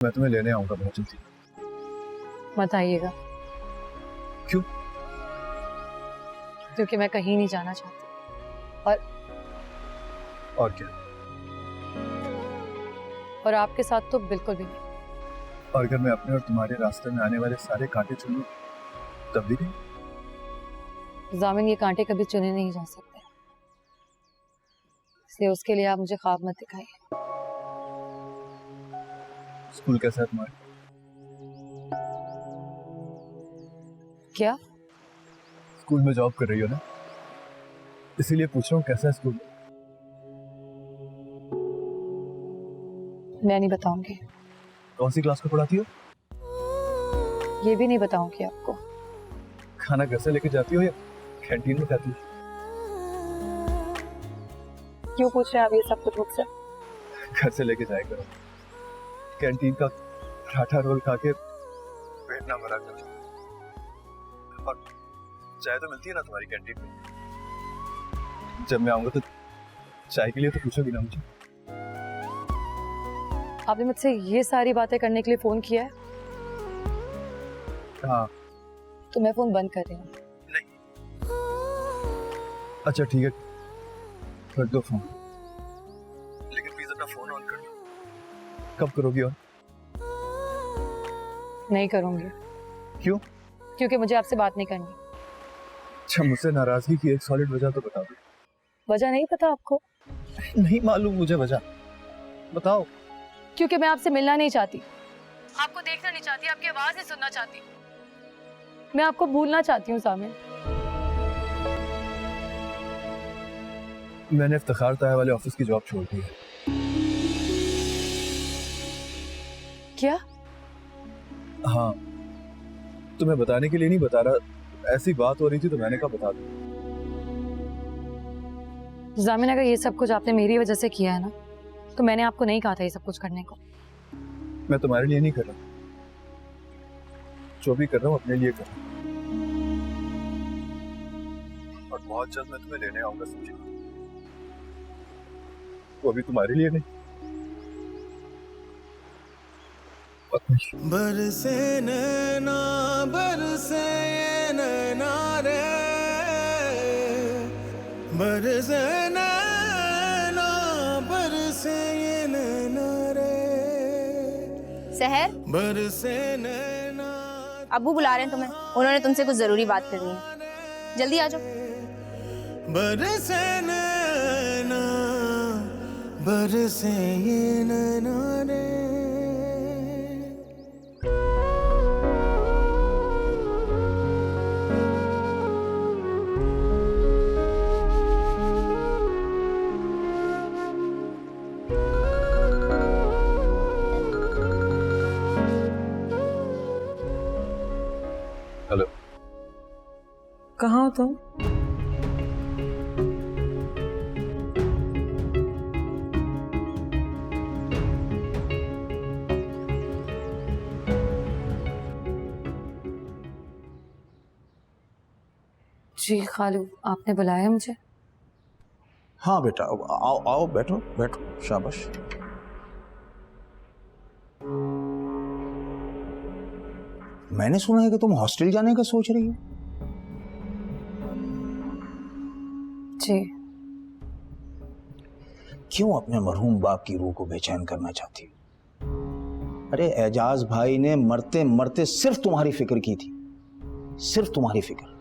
मैं तुम्हें लेने आऊंगा बहुत जल्दी। मत आइएगा। क्यों? क्योंकि मैं कहीं नहीं जाना चाहती। और क्या? और आपके साथ तो बिल्कुल भी नहीं। और अगर मैं अपने और तुम्हारे रास्ते में आने वाले सारे कांटे चुन लूं तब भी नहीं? जामिन, ये कांटे कभी चुने नहीं जा सकते, इसलिए उसके लिए आप मुझे ख्वाब मत दिखाइए। स्कूल कैसा है तुम्हारा? क्या? स्कूल में जॉब कर रही हो ना, इसीलिए पूछ रहा हूँ कैसा है स्कूल? मैं नहीं बताऊंगी। कौन सी क्लास को पढ़ाती हो? ये भी नहीं बताऊंगी आपको। खाना घर से लेके जाती हो या कैंटीन में खाती हो? क्यों पूछ रहे हैं आप ये सब कुछ मुझसे? घर से लेके जाया करो, कैंटीन का पराठा रोल खा के पेट ना भरा करो। और चाय तो मिलती है ना तुम्हारी कैंटीन में? जब मैं आऊंगा तो चाय के लिए तो पूछोगी ना मुझे? आपने मुझसे ये सारी बातें करने के लिए फोन किया है? हाँ। तो मैं फोन बंद कर रही हूँ। नहीं। अच्छा ठीक है, कर दो फोन, लेकिन प्लीज अपना फोन ऑन कर दो। कब करोगी ऑन? नहीं करूंगी। क्यों? क्योंकि मुझे आपसे बात नहीं करनी। अच्छा, मुझसे नाराजगी की एक सॉलिड वजह तो बता दो। वजह नहीं पता आपको? नहीं मालूम मुझे वजह, बताओ। क्योंकि मैं आपसे मिलना नहीं चाहती, आपको देखना नहीं चाहती, आपकी आवाज ही सुनना चाहती। मैं आपको भूलना चाहती हूँ जामिन। मैंने इफ्तिखार ताया वाले ऑफिस की जॉब छोड़ दी है। क्या? हाँ, तुम्हें बताने के लिए नहीं बता रहा, ऐसी बात हो रही थी तो मैंने कहा बता दूं। जामिन, अगर ये सब कुछ आपने मेरी वजह से किया है ना, तो मैंने आपको नहीं कहा था ये सब कुछ करने को। मैं तुम्हारे लिए नहीं कर रहा, जो भी कर रहा हूँ अपने लिए कर रहा हूँ। और बहुत जल्द मैं तुम्हें लेने आऊंगा, समझी? वो अभी तुम्हारे लिए नहीं। बरसे नैना बरसे नैना रे, बरसे नैना बरसे नैना रे, सहर, बरसे नैना। अब्बू बुला रहे हैं तुम्हें, उन्होंने तुमसे कुछ जरूरी बात करनी है, जल्दी आ जाओ। बरसे नैना बरसे नैना रे। हेलो। कहाँ हो तुम? जी खालू, आपने बुलाया मुझे? हाँ बेटा, आओ आओ, बैठो बैठो, शाबाश। मैंने सुना है कि तुम हॉस्टल जाने का सोच रही हो। जी। क्यों अपने मरहूम बाप की रूह को बेचैन करना चाहती हो? अरे एजाज भाई ने मरते मरते सिर्फ तुम्हारी फिक्र की थी, सिर्फ तुम्हारी फिक्र।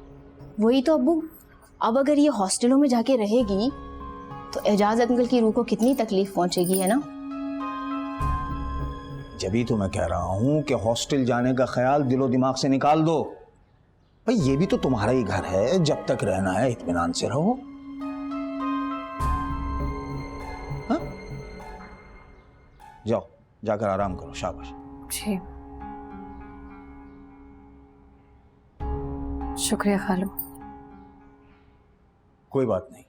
वही तो अब्बू, अब अगर ये हॉस्टलों में जाके रहेगी तो एजाज अंकल की रूह को कितनी तकलीफ पहुंचेगी, है ना? जभी तो मैं कह रहा हूं कि हॉस्टल जाने का ख्याल दिलो दिमाग से निकाल दो। भाई ये भी तो तुम्हारा ही घर है, जब तक रहना है इत्मीनान से रहो। हाँ? जाओ, जाकर आराम करो, शाबाश। जी, शुक्रिया खालू। कोई बात नहीं,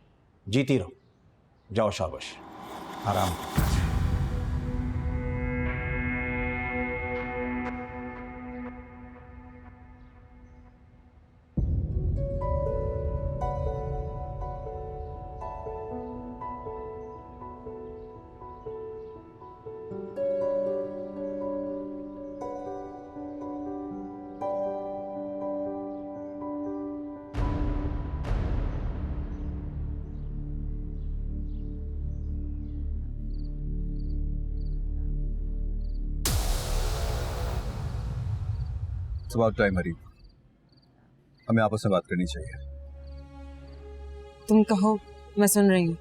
जीती रहो। जाओ, शाबाश, आराम करो। It's about time, हरी। हमें आपस में बात करनी चाहिए। तुम कहो, मैं सुन रही हूँ।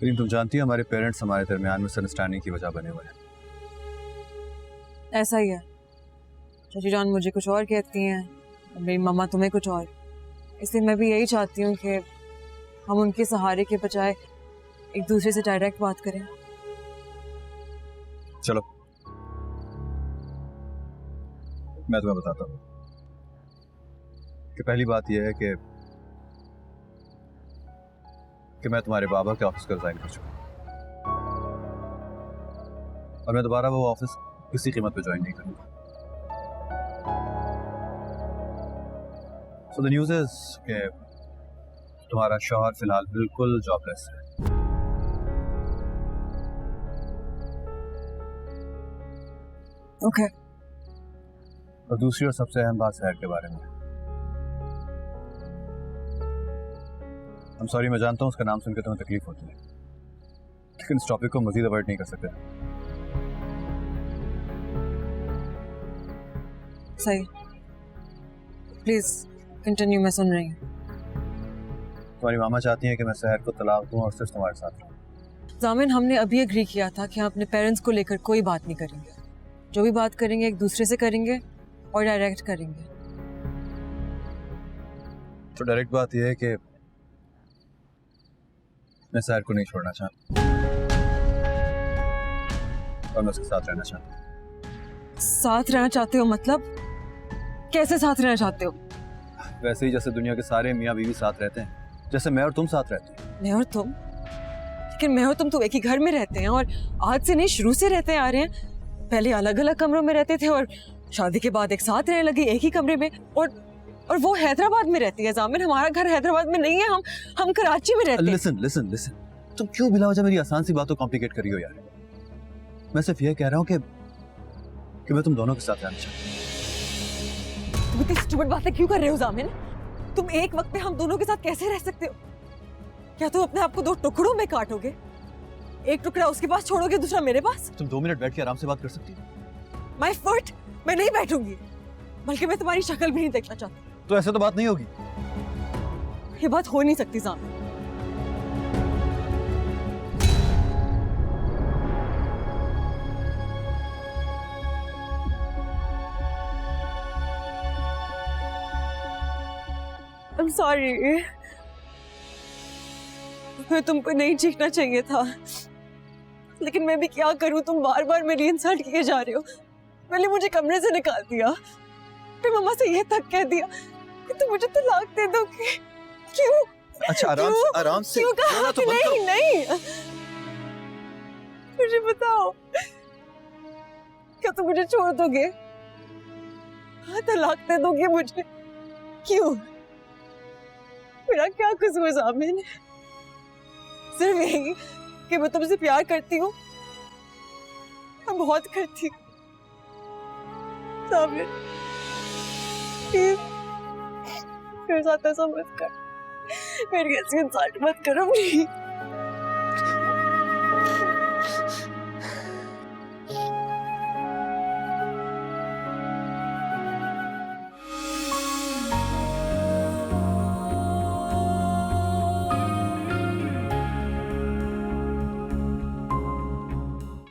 लेकिन तुम जानती हो हमारे पेरेंट्स हमारे दरमियान मिसअंडरस्टैंडिंग की वजह बने हुए हैं। ऐसा ही है, चाची जान मुझे कुछ और कहती हैं और मेरी मम्मा तुम्हें कुछ और। इसलिए मैं भी यही चाहती हूँ कि हम उनके सहारे के बजाय एक दूसरे से डायरेक्ट बात करें। चलो मैं तुम्हें बताता हूँ कि पहली बात यह है कि मैं तुम्हारे बाबा के ऑफिस को रिजाइन कर चुका हूँ और मैं दोबारा वो ऑफिस किसी कीमत पे ज्वाइन नहीं करूंगा। सो द न्यूज़ इज कि तुम्हारा शौहर फिलहाल बिल्कुल जॉबलेस है। ओके। और दूसरी और सबसे अहम बात शहर के बारे में। I'm sorry, मैं जानता हूँ उसका नाम सुनकर तुम्हें तकलीफ होती है, लेकिन इस टॉपिक को मजीद अवॉइड नहीं कर सकते। सही, प्लीज कंटिन्यू, मैं सुन रही हूँ। तुम्हारी मामा चाहती हैं कि मैं शहर को तलाक दूं और सिर्फ तुम्हारे साथ रहूं। जामिन, हमने अभी एग्री किया था कि हम अपने पेरेंट्स को लेकर कोई बात नहीं करेंगे। जो भी बात करेंगे एक दूसरे से करेंगे और डायरेक्ट करेंगे। तो डायरेक्ट बात यह है कि मैं शहर को नहीं छोड़ना चाहता और मैं उसके साथ रहना चाहता हूँ। साथ रहना चाहते हो मतलब? कैसे साथ रहना चाहते हो? वैसे ही जैसे दुनिया के सारे मियाँ बीवी साथ रहते हैं, जैसे मैं और तुम साथ रहते हैं। मैं और तुम? लेकिन मैं और तुम तो एक ही घर में रहते हैं और आज से नहीं, शुरू से रहते आ रहे हैं। पहले अलग अलग कमरों में रहते थे और शादी के बाद एक साथ रहने लगे एक ही कमरे में। और वो हैदराबाद में रहती है जामिन, हमारा घर हैदराबाद में नहीं है, हम कराची में रहते हैं। लिसन, तुम क्यों बिला वजह मेरी आसान सी बातों कॉम्प्लिकेट कर रही हो यार? मैं सिर्फ ये कह रहा हूँ कि मैं तुम दोनों के साथ रहना चाहता हूँ। तुम इतनी स्टूपिड बातें क्यों कर रहे हो जामिन? तुम एक वक्त पे हम दोनों के साथ कैसे रह सकते हो? क्या तुम अपने आप को 2 टुकड़ों में काटोगे? एक टुकड़ा उसके पास छोड़ोगे, दूसरा मेरे पास? तुम 2 मिनट बैठ के आराम से बात कर सकती हो? माय फुट, मैं नहीं बैठूंगी, बल्कि मैं तुम्हारी शक्ल भी नहीं देखना चाहती। तो ऐसे तो बात नहीं होगी। ये बात हो नहीं सकती जामिन। I'm sorry, मैं तुमको नहीं चीखना चाहिए था, लेकिन मैं भी क्या करूं? तुम बार बार मेरी इंसल्ट किए जा रहे हो। पहले मुझे कमरे से निकाल दिया, फिर मम्मा से ये तक कह दिया कि तुम मुझे तलाक दे दोगे। क्यों? अच्छा आराम से क्यों कहा कि नहीं? मुझे बताओ, क्या तुम मुझे छोड़ दोगे? हाँ, तलाक दे दोगे मुझे? क्यों? मेरा क्या कसूर जामिन? सिर्फ यही कि मैं तुमसे प्यार करती हूँ, मैं बहुत करती हूँ। जामिन, प्लीज मेरे साथ ऐसा मत कर, मेरी ऐसी इंसल्ट मत करो प्लीज।